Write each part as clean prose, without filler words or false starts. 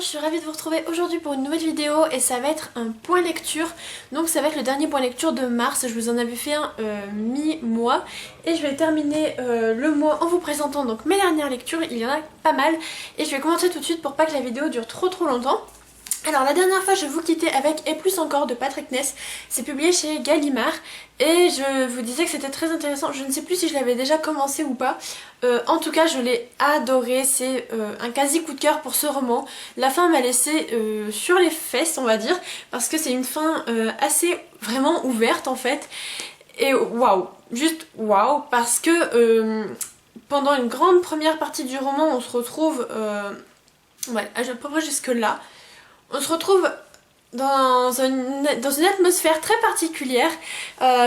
je suis ravie de vous retrouver aujourd'hui pour une nouvelle vidéo et ça va être un point lecture. Donc ça va être le dernier point lecture de mars, je vous en avais fait un mi-mois et je vais terminer le mois en vous présentant donc mes dernières lectures, il y en a pas mal et je vais commencer tout de suite pour pas que la vidéo dure trop longtemps. Alors la dernière fois je vous quittais avec Et plus encore de Patrick Ness, c'est publié chez Gallimard et je vous disais que c'était très intéressant, je ne sais plus si je l'avais déjà commencé ou pas, en tout cas je l'ai adoré, c'est un quasi coup de cœur pour ce roman. La fin m'a laissé sur les fesses on va dire, parce que c'est une fin assez vraiment ouverte en fait, et waouh, juste waouh, parce que pendant une grande première partie du roman on se retrouve, ouais, à peu près jusque là, on se retrouve dans une atmosphère très particulière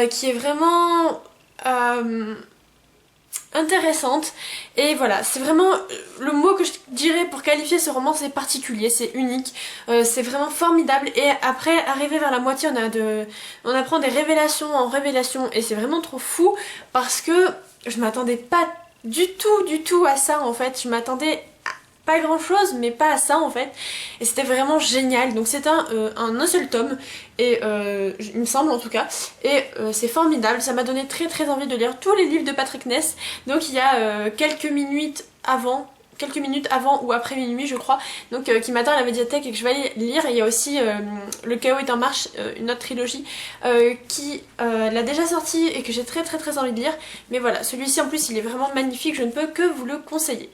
qui est vraiment intéressante. Et voilà, c'est vraiment le mot que je dirais pour qualifier ce roman, c'est particulier, c'est unique, c'est vraiment formidable. Et après, arrivé vers la moitié, on apprend des révélations en révélations et c'est vraiment trop fou parce que je m'attendais pas du tout à ça en fait. Je m'attendais pas grand chose mais pas à ça en fait, et c'était vraiment génial. Donc c'est un seul tome et il me semble en tout cas, et c'est formidable, ça m'a donné très envie de lire tous les livres de Patrick Ness. Donc il y a quelques minutes avant ou après minuit je crois, donc qui m'attend à la médiathèque et que je vais aller lire. Et il y a aussi Le Chaos est en marche, une autre trilogie qui l'a déjà sorti et que j'ai très envie de lire. Mais voilà, celui-ci en plus il est vraiment magnifique, je ne peux que vous le conseiller.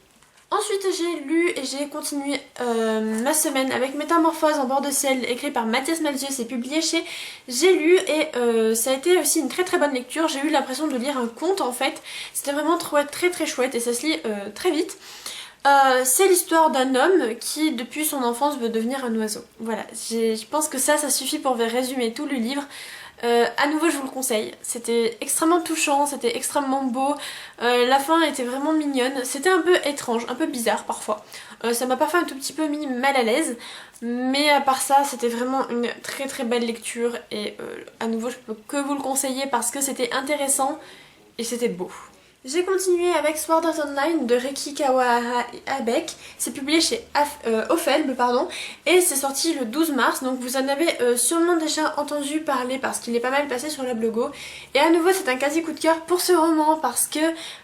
Ensuite j'ai lu et j'ai continué ma semaine avec Métamorphose en bord de ciel, écrit par Mathias Malzieu, c'est publié chez J'ai lu et ça a été aussi une très bonne lecture. J'ai eu l'impression de lire un conte en fait, c'était vraiment très chouette et ça se lit très vite. C'est l'histoire d'un homme qui depuis son enfance veut devenir un oiseau. Voilà, je pense que ça suffit pour résumer tout le livre. À nouveau je vous le conseille, c'était extrêmement touchant, c'était extrêmement beau, la fin était vraiment mignonne, c'était un peu étrange, un peu bizarre parfois, ça m'a parfois un tout petit peu mis mal à l'aise, mais à part ça c'était vraiment une très belle lecture et à nouveau je peux que vous le conseiller parce que c'était intéressant et c'était beau. J'ai continué avec Sword Art Online de Reiki Kawahara et Abeck, c'est publié chez Ophelb, et c'est sorti le 12 mars, donc vous en avez sûrement déjà entendu parler parce qu'il est pas mal passé sur la blogo. Et à nouveau c'est un quasi coup de cœur pour ce roman parce que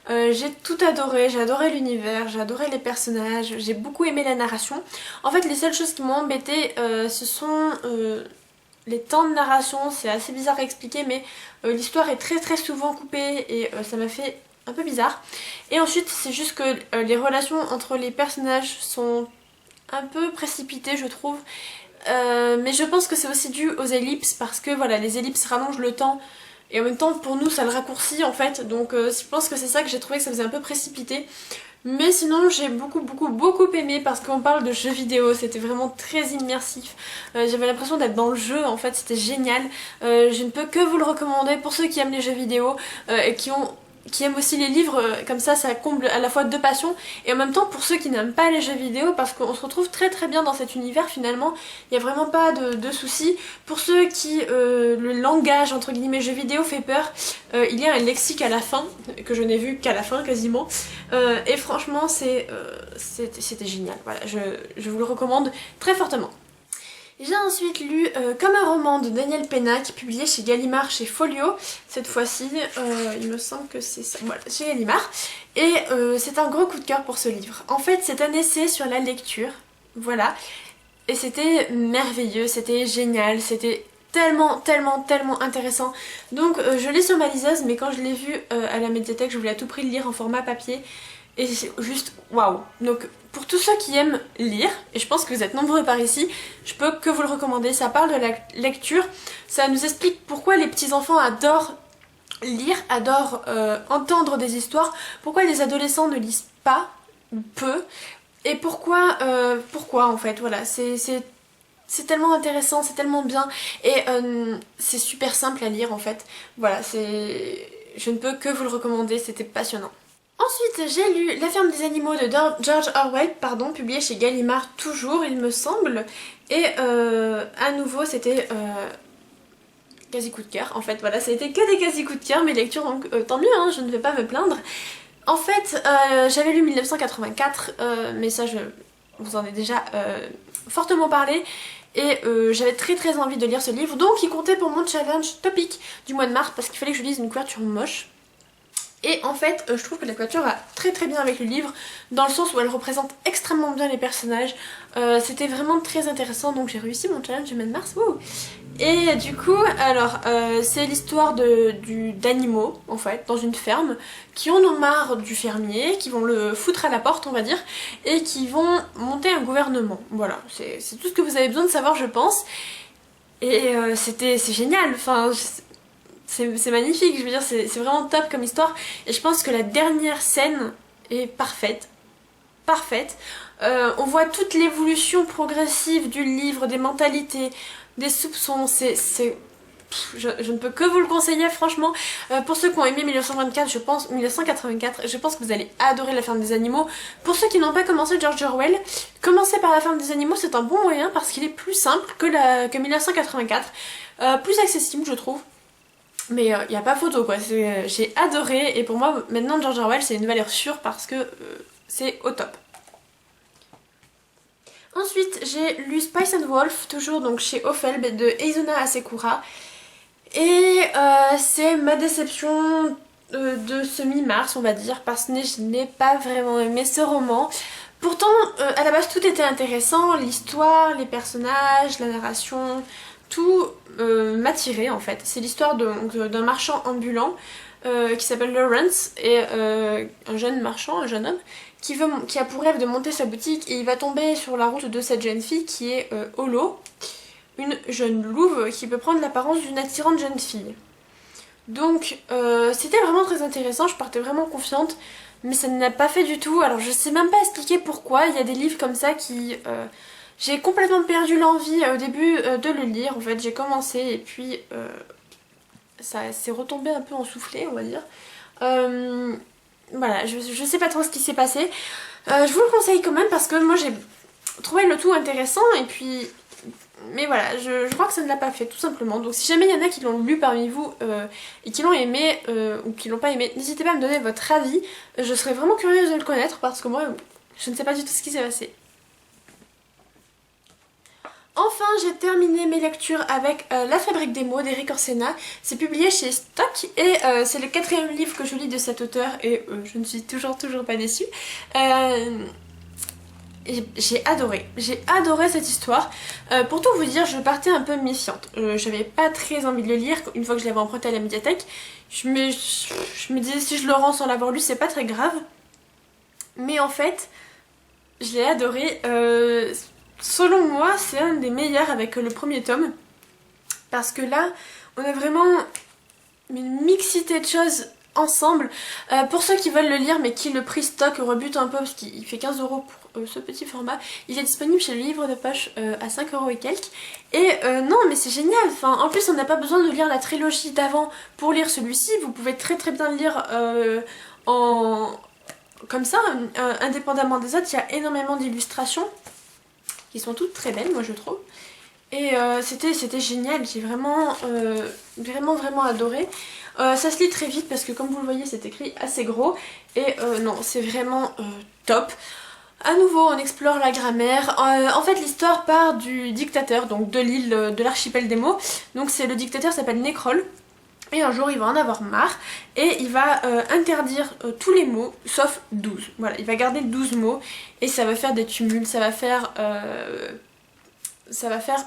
j'ai tout adoré, j'ai adoré l'univers, j'ai adoré les personnages, j'ai beaucoup aimé la narration. En fait les seules choses qui m'ont embêtée ce sont les temps de narration, c'est assez bizarre à expliquer mais l'histoire est très souvent coupée et ça m'a fait un peu bizarre. Et ensuite c'est juste que les relations entre les personnages sont un peu précipitées je trouve, mais je pense que c'est aussi dû aux ellipses parce que voilà, les ellipses rallongent le temps et en même temps pour nous ça le raccourcit en fait, donc je pense que c'est ça que j'ai trouvé, que ça faisait un peu précipité. Mais sinon j'ai beaucoup aimé parce qu'on parle de jeux vidéo, c'était vraiment très immersif, j'avais l'impression d'être dans le jeu en fait, c'était génial. Je ne peux que vous le recommander pour ceux qui aiment les jeux vidéo et qui aiment aussi les livres, comme ça comble à la fois deux passions, et en même temps pour ceux qui n'aiment pas les jeux vidéo parce qu'on se retrouve très bien dans cet univers finalement, il n'y a vraiment pas de soucis. Pour ceux qui le langage entre guillemets jeux vidéo fait peur, il y a un lexique à la fin, que je n'ai vu qu'à la fin quasiment, et franchement c'était génial, voilà, je vous le recommande très fortement. J'ai ensuite lu Comme un roman de Daniel Penna qui est publié chez Gallimard, chez Folio cette fois-ci, il me semble que c'est ça, voilà, chez Gallimard, et c'est un gros coup de cœur pour ce livre. En fait c'est un essai sur la lecture, voilà, et c'était merveilleux, c'était génial, c'était tellement intéressant. Donc je l'ai sur ma liseuse, mais quand je l'ai vu à la médiathèque je voulais à tout prix le lire en format papier. Et c'est juste waouh. Donc pour tous ceux qui aiment lire, et je pense que vous êtes nombreux par ici, je peux que vous le recommander. Ça parle de la lecture, ça nous explique pourquoi les petits enfants adorent lire, adorent entendre des histoires, pourquoi les adolescents ne lisent pas ou peu, et pourquoi en fait, voilà, c'est tellement intéressant, c'est tellement bien, et c'est super simple à lire en fait. Voilà, je ne peux que vous le recommander, c'était passionnant. Ensuite j'ai lu La ferme des animaux de George Orwell, publié chez Gallimard toujours il me semble, et à nouveau c'était quasi coup de cœur en fait, voilà, ça a été que des quasi coups de cœur mes lectures, donc tant mieux, hein, je ne vais pas me plaindre. En fait j'avais lu 1984, mais ça je vous en ai déjà fortement parlé et j'avais très envie de lire ce livre, donc il comptait pour mon challenge topic du mois de mars parce qu'il fallait que je lise une couverture moche. Et en fait, je trouve que la couverture va très bien avec le livre, dans le sens où elle représente extrêmement bien les personnages. C'était vraiment très intéressant, donc j'ai réussi mon challenge du mois de mars. Wouh. Et du coup, alors, c'est l'histoire d'animaux, en fait, dans une ferme, qui en ont marre du fermier, qui vont le foutre à la porte, on va dire, et qui vont monter un gouvernement. Voilà, c'est tout ce que vous avez besoin de savoir, je pense. Et c'est génial, enfin... C'est magnifique, je veux dire, c'est vraiment top comme histoire. Et je pense que la dernière scène est parfaite. Parfaite. On voit toute l'évolution progressive du livre, des mentalités, des soupçons. Je ne peux que vous le conseiller, franchement. Pour ceux qui ont aimé 1924, 1984, je pense que vous allez adorer La ferme des animaux. Pour ceux qui n'ont pas commencé George Orwell, commencer par La ferme des animaux, c'est un bon moyen parce qu'il est plus simple que 1984. Plus accessible, je trouve. Mais il n'y a pas photo quoi, j'ai adoré et pour moi maintenant George Orwell c'est une valeur sûre parce que c'est au top. Ensuite j'ai lu Spice and Wolf, toujours donc chez Offelb de Eizuna Asekura. Et c'est ma déception de ce mi-mars on va dire parce que je n'ai pas vraiment aimé ce roman. Pourtant à la base tout était intéressant, l'histoire, les personnages, la narration... Tout m'attirait en fait. C'est l'histoire d'un marchand ambulant qui s'appelle Lawrence et un jeune marchand, un jeune homme qui a pour rêve de monter sa boutique et il va tomber sur la route de cette jeune fille qui est Holo, une jeune louve qui peut prendre l'apparence d'une attirante jeune fille. Donc c'était vraiment très intéressant, je partais vraiment confiante mais ça ne l'a pas fait du tout. Alors je sais même pas expliquer pourquoi, il y a des livres comme ça qui... j'ai complètement perdu l'envie au début de le lire, en fait j'ai commencé et puis ça s'est retombé un peu en soufflé on va dire. Voilà, je sais pas trop ce qui s'est passé. Je vous le conseille quand même parce que moi j'ai trouvé le tout intéressant et puis... Mais voilà, je crois que ça ne l'a pas fait tout simplement. Donc si jamais il y en a qui l'ont lu parmi vous et qui l'ont aimé ou qui l'ont pas aimé, n'hésitez pas à me donner votre avis. Je serais vraiment curieuse de le connaître parce que moi je ne sais pas du tout ce qui s'est passé. Enfin, j'ai terminé mes lectures avec La Fabrique des mots d'Eric Orsena. C'est publié chez Stock et c'est le 4e livre que je lis de cet auteur et je ne suis toujours pas déçue. J'ai adoré cette histoire. Pour tout vous dire, je partais un peu méfiante. J'avais pas très envie de le lire. Une fois que je l'avais emprunté à la médiathèque, je me disais si je le rends sans l'avoir lu, c'est pas très grave. Mais en fait, je l'ai adoré. Selon moi, c'est un des meilleurs avec le premier tome. Parce que là, on a vraiment une mixité de choses ensemble. Pour ceux qui veulent le lire mais qui le prix stock rebute un peu parce qu'il fait 15 € pour ce petit format, il est disponible chez le livre de poche à 5 € et quelques. Et non mais c'est génial, enfin, en plus on n'a pas besoin de lire la trilogie d'avant pour lire celui-ci, vous pouvez très bien le lire comme ça, indépendamment des autres. Il y a énormément d'illustrations qui sont toutes très belles moi je trouve. Et c'était génial, j'ai vraiment adoré. Ça se lit très vite parce que comme vous le voyez c'est écrit assez gros. Et non, c'est vraiment top. À nouveau on explore la grammaire. En fait l'histoire part du dictateur, donc de l'île de l'archipel des mots. Donc c'est le dictateur s'appelle Nécrol. Et un jour il va en avoir marre et il va interdire tous les mots sauf 12. Voilà, il va garder 12 mots et ça va faire des tumultes, ça va faire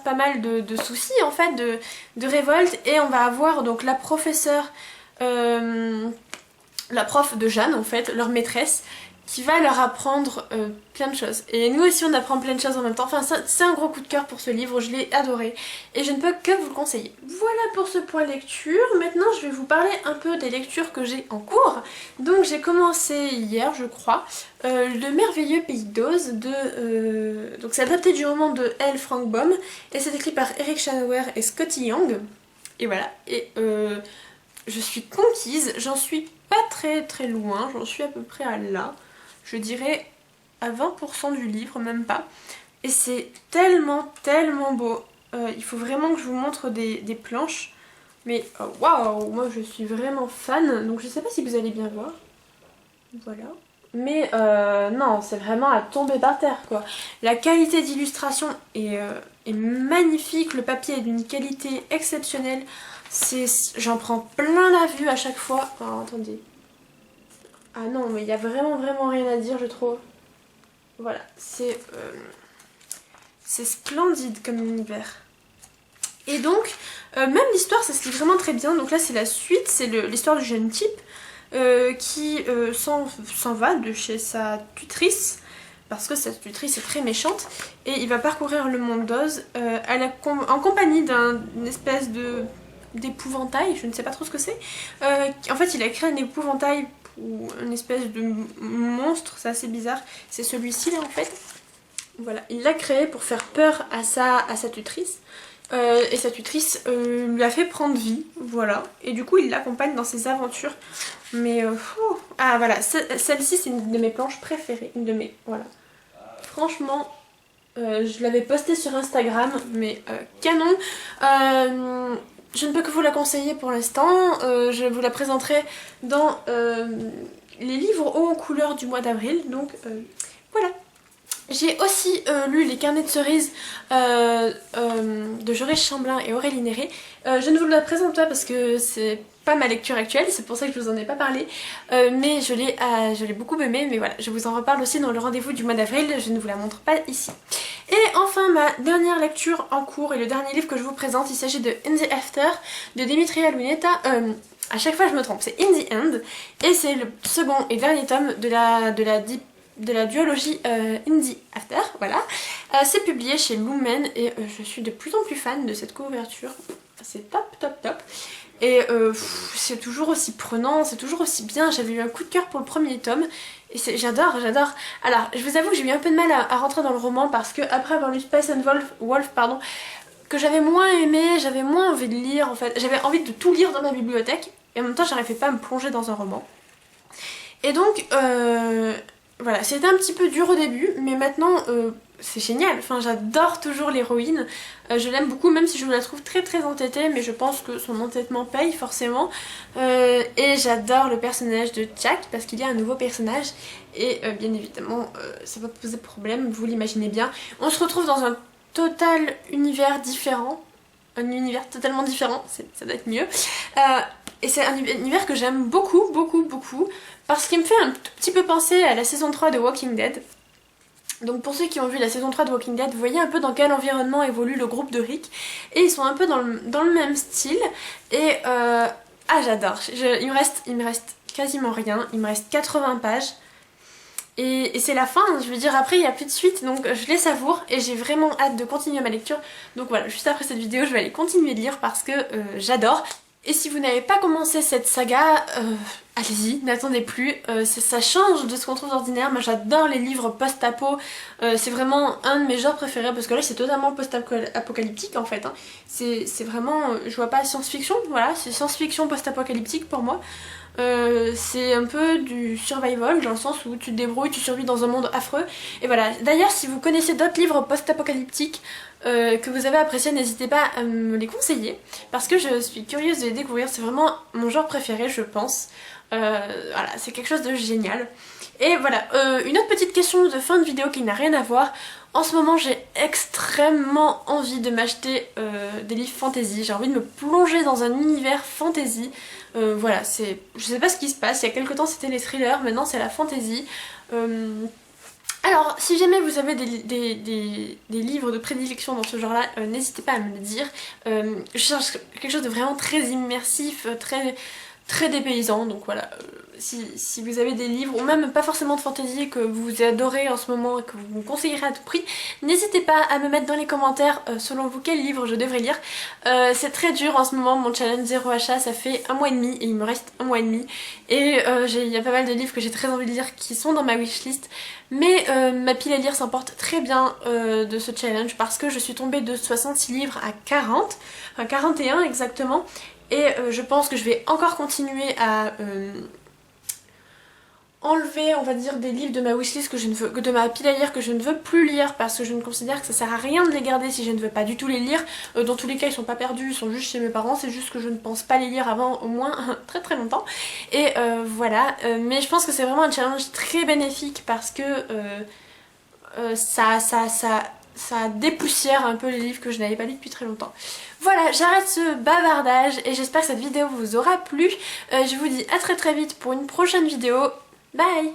pas mal de soucis en fait, de révolte. Et on va avoir donc la professeure, la prof de Jeanne en fait, leur maîtresse, qui va leur apprendre plein de choses. Et nous aussi on apprend plein de choses en même temps. Enfin c'est un gros coup de cœur pour ce livre, je l'ai adoré et je ne peux que vous le conseiller. Voilà pour ce point lecture. Maintenant je vais vous parler un peu des lectures que j'ai en cours. Donc j'ai commencé hier je crois Le merveilleux pays d'Oz de... donc c'est adapté du roman de L. Frank Baum et c'est écrit par Eric Shanower et Scotty Young. Et voilà, et je suis conquise, j'en suis pas très loin, j'en suis à peu près à là. Je dirais à 20% du livre, même pas. Et c'est tellement beau. Il faut vraiment que je vous montre des planches. Mais waouh, moi je suis vraiment fan. Donc je sais pas si vous allez bien voir. Voilà. mais non, c'est vraiment à tomber par terre quoi. La qualité d'illustration est magnifique, le papier est d'une qualité exceptionnelle. J'en prends plein la vue à chaque fois. Alors, attendez. Ah non, mais il y a vraiment rien à dire, je trouve. Voilà, c'est splendide comme univers. Et donc, même l'histoire, ça se lit vraiment très bien. Donc là, c'est la suite, c'est l'histoire du jeune type qui s'en va de chez sa tutrice, parce que sa tutrice est très méchante, et il va parcourir le monde d'Oz en compagnie d'une espèce d'épouvantail, je ne sais pas trop ce que c'est. En fait, il a créé un épouvantail ou une espèce de monstre, c'est assez bizarre, c'est celui-ci là en fait. Voilà, il l'a créé pour faire peur à sa tutrice. Et sa tutrice lui a fait prendre vie, voilà. Et du coup, il l'accompagne dans ses aventures. Mais, ah voilà, celle-ci, c'est une de mes planches préférées. Une de mes, voilà. Franchement, je l'avais postée sur Instagram, mais canon. Je ne peux que vous la conseiller pour l'instant. Je vous la présenterai dans les livres haut en couleur du mois d'avril. Donc, voilà. J'ai aussi lu Les Carnets de cerises de Joris Chamblin et Aurélie Néré. Je ne vous la présente pas parce que c'est pas ma lecture actuelle, c'est pour ça que je vous en ai pas parlé. Mais je l'ai beaucoup aimé, mais voilà, je vous en reparle aussi dans le rendez-vous du mois d'avril, je ne vous la montre pas ici. Et enfin, ma dernière lecture en cours et le dernier livre que je vous présente, il s'agit de In the After de Dimitria Luneta. À chaque fois je me trompe, c'est In the End, et c'est le second et dernier tome de la duologie In the After, voilà. C'est publié chez Lumen et je suis de plus en plus fan de cette couverture. C'est top. Et c'est toujours aussi prenant, c'est toujours aussi bien. J'avais eu un coup de cœur pour le premier tome et j'adore. Alors, je vous avoue que j'ai eu un peu de mal à rentrer dans le roman parce que après avoir lu Space and Wolf, pardon, que j'avais moins aimé, j'avais moins envie de lire en fait. J'avais envie de tout lire dans ma bibliothèque et en même temps j'arrivais pas à me plonger dans un roman. Et donc, voilà, c'était un petit peu dur au début, mais maintenant c'est génial. Enfin, j'adore toujours l'héroïne. Je l'aime beaucoup, même si je la trouve très entêtée, mais je pense que son entêtement paye forcément. Et j'adore le personnage de Jack parce qu'il y a un nouveau personnage. Et bien évidemment, ça va poser problème, vous l'imaginez bien. On se retrouve dans un total univers différent. Un univers totalement différent, ça doit être mieux. Et c'est un univers que j'aime beaucoup parce qu'il me fait un tout petit peu penser à la saison 3 de Walking Dead. Donc pour ceux qui ont vu la saison 3 de Walking Dead, vous voyez un peu dans quel environnement évolue le groupe de Rick. Et ils sont un peu dans le même style. Et j'adore. Il me reste quasiment rien. Il me reste 80 pages. Et c'est la fin, je veux dire, après il n'y a plus de suite, donc je les savoure et j'ai vraiment hâte de continuer ma lecture. Donc voilà, juste après cette vidéo, je vais aller continuer de lire parce que j'adore. Et si vous n'avez pas commencé cette saga, allez-y, n'attendez plus, ça change de ce qu'on trouve d'ordinaire. Moi j'adore les livres post-apo, c'est vraiment un de mes genres préférés parce que là c'est totalement post-apocalyptique en fait. Hein. C'est vraiment, je vois pas science-fiction, voilà, c'est science-fiction post-apocalyptique pour moi. C'est un peu du survival dans le sens où tu te débrouilles, tu survis dans un monde affreux. Et voilà, d'ailleurs si vous connaissez d'autres livres post-apocalyptiques que vous avez appréciés, n'hésitez pas à me les conseiller parce que je suis curieuse de les découvrir, c'est vraiment mon genre préféré je pense. Voilà, c'est quelque chose de génial. Et voilà, une autre petite question de fin de vidéo qui n'a rien à voir. En ce moment j'ai extrêmement envie de m'acheter des livres fantasy, j'ai envie de me plonger dans un univers fantasy. Voilà, je sais pas ce qui se passe, il y a quelques temps c'était les thrillers, maintenant c'est la fantasy. Alors, si jamais vous avez des livres de prédilection dans ce genre-là, n'hésitez pas à me le dire. Je cherche quelque chose de vraiment très immersif, très dépaysant, donc voilà. Si vous avez des livres, ou même pas forcément de fantasy, que vous adorez en ce moment et que vous me conseillerez à tout prix, n'hésitez pas à me mettre dans les commentaires selon vous quel livre je devrais lire. C'est très dur en ce moment, mon challenge 0 achat, ça fait 1 mois et demi et il me reste 1 mois et demi. Et il y a pas mal de livres que j'ai très envie de lire qui sont dans ma wishlist. Mais ma pile à lire s'emporte très bien de ce challenge parce que je suis tombée de 66 livres à 40, enfin 41 exactement. Et je pense que je vais encore continuer enlever, on va dire, des livres de ma wishlist que je ne veux, de ma pile à lire que je ne veux plus lire parce que je ne considère que ça sert à rien de les garder si je ne veux pas du tout les lire. Dans tous les cas ils sont pas perdus, ils sont juste chez mes parents, c'est juste que je ne pense pas les lire avant au moins très très longtemps. Et voilà, mais je pense que c'est vraiment un challenge très bénéfique parce que ça dépoussière un peu les livres que je n'avais pas lus depuis très longtemps. Voilà, j'arrête ce bavardage et j'espère que cette vidéo vous aura plu. Je vous dis à très très vite pour une prochaine vidéo. Bye!